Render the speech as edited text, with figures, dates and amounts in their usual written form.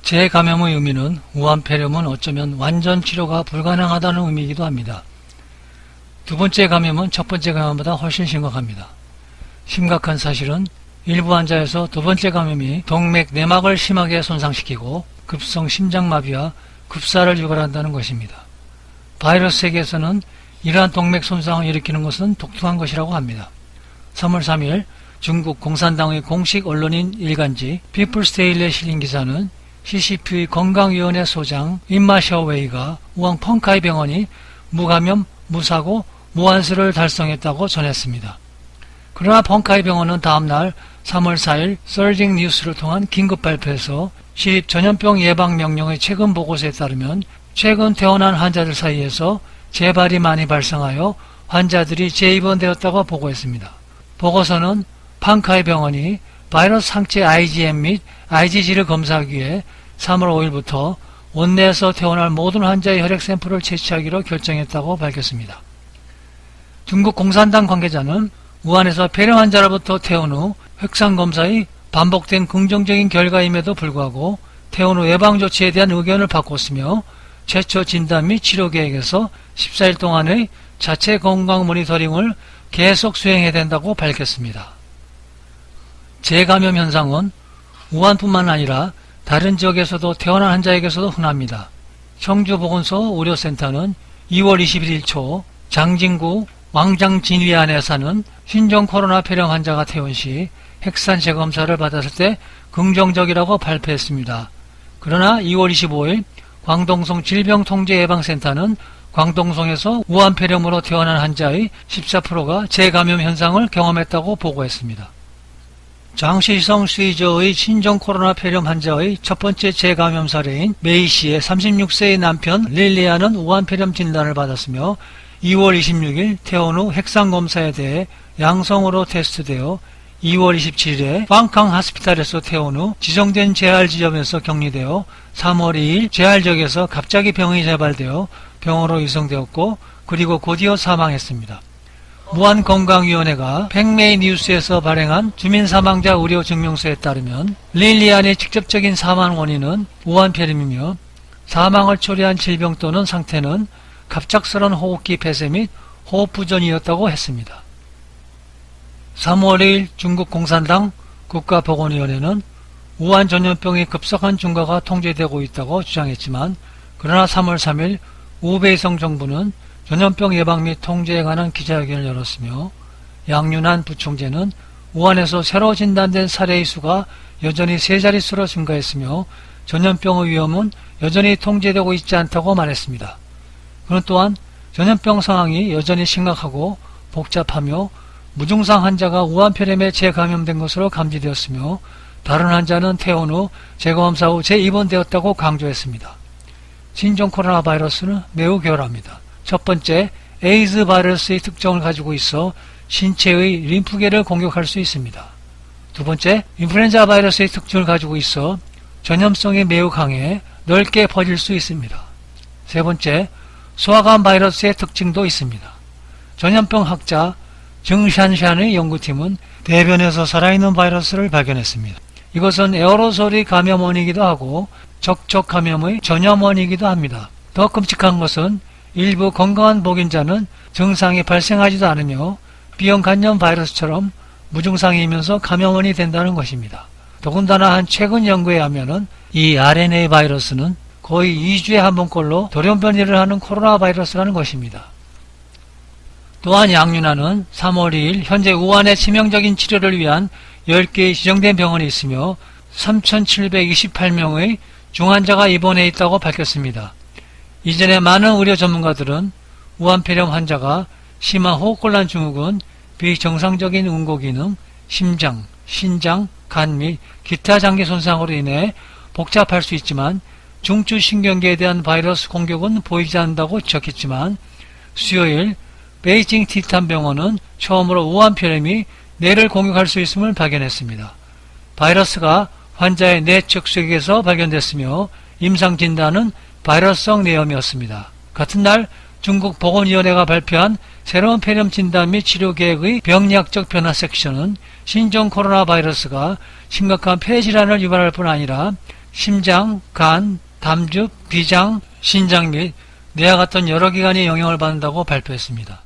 재감염의 의미는 우한폐렴은 어쩌면 완전 치료가 불가능하다는 의미이기도 합니다. 두 번째 감염은 첫 번째 감염보다 훨씬 심각합니다. 심각한 사실은 일부 환자에서 두 번째 감염이 동맥 내막을 심하게 손상시키고 급성 심장마비와 급사를 유발한다는 것입니다. 바이러스 세계에서는 이러한 동맥 손상을 일으키는 것은 독특한 것이라고 합니다. 3월 3일 중국 공산당의 공식 언론인 일간지 피플스데일리에 실린 기사는 CCP 건강위원회 소장 임마셔웨이가 우한 펑카이 병원이 무감염, 무사고, 무환수를 달성했다고 전했습니다. 그러나 펑카이 병원은 다음날 3월 4일 서징 뉴스를 통한 긴급 발표에서 시립 전염병 예방 명령의 최근 보고서에 따르면 최근 퇴원한 환자들 사이에서 재발이 많이 발생하여 환자들이 재입원되었다고 보고했습니다. 보고서는 펑카이 병원이 바이러스 항체 IgM 및 IgG를 검사하기 위해 3월 5일부터 원내에서 퇴원할 모든 환자의 혈액 샘플을 채취하기로 결정했다고 밝혔습니다. 중국 공산당 관계자는 우한에서 폐렴 환자로부터 퇴원 후 획상검사의 반복된 긍정적인 결과임에도 불구하고 퇴원 후 예방조치에 대한 의견을 바꿨으며 최초 진단 및 치료 계획에서 14일 동안의 자체 건강 모니터링을 계속 수행해야 된다고 밝혔습니다. 재감염 현상은 우한뿐만 아니라 다른 지역에서도 퇴원한 환자에게서도 흔합니다. 청주보건소 의료센터는 2월 21일 초 장진구 왕장진위안에 사는 신종 코로나 폐렴 환자가 퇴원 시 핵산 재검사를 받았을 때 긍정적이라고 발표했습니다. 그러나 2월 25일 광동성 질병통제예방센터는 광동성에서 우한 폐렴으로 퇴원한 환자의 14%가 재감염 현상을 경험했다고 보고했습니다. 장시성 수의저의 신종 코로나 폐렴 환자의 첫 번째 재감염 사례인 메이 씨의 36세의 남편 릴리아는 우한 폐렴 진단을 받았으며 2월 26일 퇴원 후 핵상검사에 대해 양성으로 테스트되어 2월 27일에 빵캉 하스피탈에서 퇴원 후 지정된 재활지점에서 격리되어 3월 2일 재활지역에서 갑자기 병이 재발되어 병원으로 이송되었고 그리고 곧이어 사망했습니다. 무한건강위원회가 팽메이 뉴스에서 발행한 주민사망자 의료증명서에 따르면 릴리안의 직접적인 사망 원인은 우한폐렴이며 사망을 초래한 질병 또는 상태는 갑작스런 호흡기 폐쇄 및 호흡부전이었다고 했습니다. 3월 2일 중국 공산당 국가보건위원회는 우한 전염병의 급속한 증가가 통제되고 있다고 주장했지만 그러나 3월 3일 우베이성 정부는 전염병 예방 및 통제에 관한 기자회견을 열었으며 양윤한 부총재는 우한에서 새로 진단된 사례의 수가 여전히 세 자릿수로 증가했으며 전염병의 위험은 여전히 통제되고 있지 않다고 말했습니다. 그는 또한 전염병 상황이 여전히 심각하고 복잡하며 무증상 환자가 우한폐렴에 재감염된 것으로 감지되었으며 다른 환자는 퇴원 후 재검사 후 재입원되었다고 강조했습니다. 신종 코로나 바이러스는 매우 교활합니다. 첫 번째, 에이즈 바이러스의 특성을 가지고 있어 신체의 림프계를 공격할 수 있습니다. 두 번째, 인플루엔자 바이러스의 특징을 가지고 있어 전염성이 매우 강해 넓게 퍼질 수 있습니다. 세 번째, 소아암 바이러스의 특징도 있습니다. 전염병 학자 정샨샨의 연구팀은 대변에서 살아있는 바이러스를 발견했습니다. 이것은 에어로솔이 감염원이기도 하고 적촉 감염의 전염원이기도 합니다. 더 끔찍한 것은 일부 건강한 복인자는 증상이 발생하지도 않으며 B형 간염 바이러스처럼 무증상이면서 감염원이 된다는 것입니다. 더군다나 한 최근 연구에 하면은 이 RNA 바이러스는 거의 2주에 한 번꼴로 돌연변이를 하는 코로나 바이러스라는 것입니다. 또한 양윤아는 3월 2일 현재 우한의 치명적인 치료를 위한 10개의 지정된 병원이 있으며 3,728명의 중환자가 입원해 있다고 밝혔습니다. 이전에 많은 의료 전문가들은 우한폐렴 환자가 심한 호흡곤란 증후군, 비정상적인 응고기능, 심장, 신장, 간 및 기타 장기 손상으로 인해 복잡할 수 있지만 중추신경계에 대한 바이러스 공격은 보이지 않는다고 지적했지만 수요일 베이징 티탄병원은 처음으로 우한폐렴이 뇌를 공격할 수 있음을 발견했습니다. 바이러스가 환자의 뇌 측속에서 발견됐으며 임상 진단은 바이러스성 뇌염이었습니다. 같은 날 중국 보건위원회가 발표한 새로운 폐렴 진단 및 치료 계획의 병리학적 변화 섹션은 신종 코로나 바이러스가 심각한 폐질환을 유발할 뿐 아니라 심장, 간, 담즙, 비장, 신장 및 뇌와 같은 여러 기관에 영향을 받는다고 발표했습니다.